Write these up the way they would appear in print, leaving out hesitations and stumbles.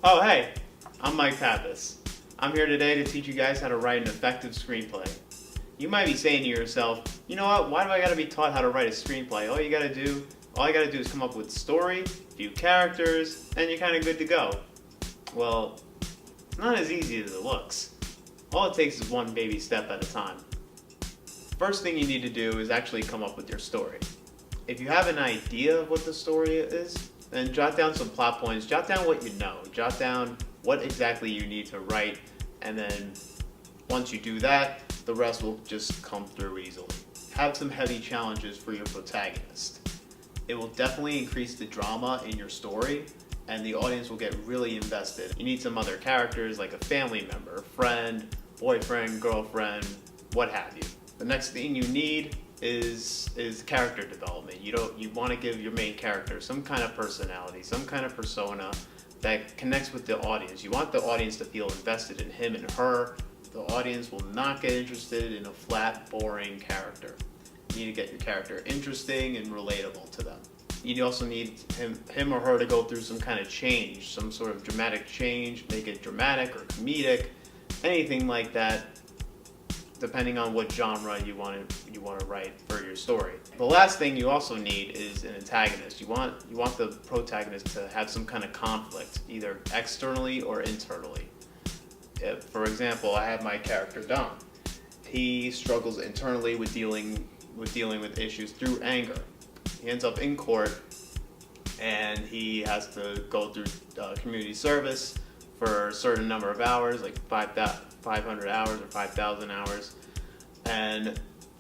Oh, hey, I'm Mike Pappas. I'm here today to teach you guys how to write an effective screenplay. You might be saying to yourself, you know what, why do I gotta be taught how to write a screenplay? All I gotta do is come up with a story, a few characters, and you're kinda good to go. Well, it's not as easy as it looks. All it takes is one baby step at a time. First thing you need to do is actually come up with your story. If you have an idea of what the story is, then jot down some plot points, jot down what you know, jot down what exactly you need to write, and then once you do that, the rest will just come through easily. Have some heavy challenges for your protagonist. It will definitely increase the drama in your story, and the audience will get really invested. You need some other characters like a family member, friend, boyfriend, girlfriend, what have you. The next thing you need is character development. You want to give your main character some kind of personality, some kind of persona that connects with the audience. You want the audience to feel invested in him and her. The audience will not get interested in a flat, boring character. You need to get your character interesting and relatable to them. You also need him or her to go through some kind of change, some sort of dramatic change, make it dramatic or comedic, anything like that, depending on what genre you want to write for your story. The last thing you also need is an antagonist. You want the protagonist to have some kind of conflict, either externally or internally. For example, I have my character Dom. He struggles internally with dealing with issues through anger. He ends up in court, and he has to go through community service for a certain number of hours, like 500 hours or 5,000 hours, and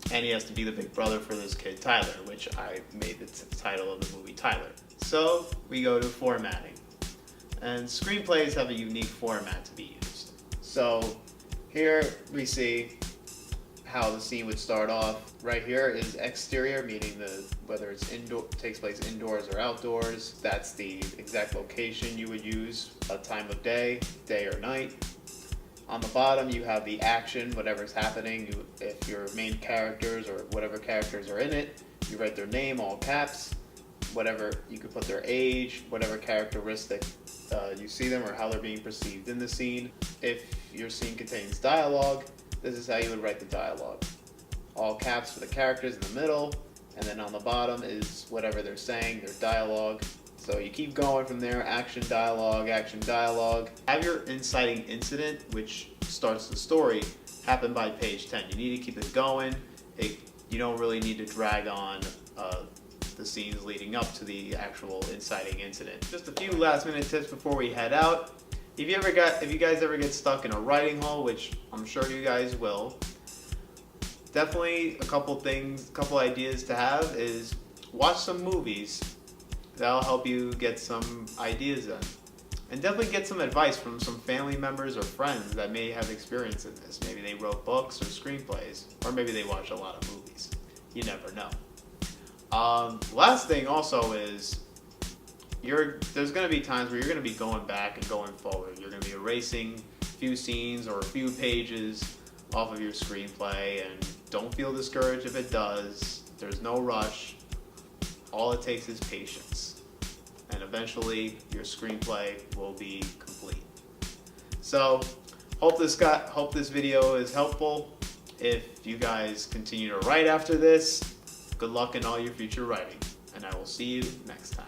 he has to be the big brother for this kid Tyler, which I made the title of the movie Tyler. So we go to formatting, and screenplays have a unique format to be used. So here we see how the scene would start off. Right here is exterior, meaning whether it's takes place indoors or outdoors. That's the exact location you would use, a time of day or night. On the bottom you have the action, whatever's happening. If your main characters or whatever characters are in it, you write their name, all caps. Whatever, you could put their age, whatever characteristic you see them or how they're being perceived in the scene. If your scene contains dialogue, this is how you would write the dialogue. All caps for the characters in the middle, and then on the bottom is whatever they're saying, their dialogue. So you keep going from there, action, dialogue, action, dialogue. Have your inciting incident, which starts the story, happen by page 10. You need to keep it going. You don't really need to drag on the scenes leading up to the actual inciting incident. Just a few last minute tips before we head out. If you guys ever get stuck in a writing hole, which I'm sure you guys will, definitely a couple ideas to have is watch some movies. That'll help you get some ideas in. And definitely get some advice from some family members or friends that may have experience in this. Maybe they wrote books or screenplays, or maybe they watch a lot of movies. You never know. Last thing also is there's going to be times where you're going to be going back and going forward. You're going to be erasing a few scenes or a few pages off of your screenplay, and don't feel discouraged if it does. There's no rush. All it takes is patience, and eventually your screenplay will be complete. So hope this video is helpful. If you guys continue to write after this, good luck in all your future writing, and I will see you next time.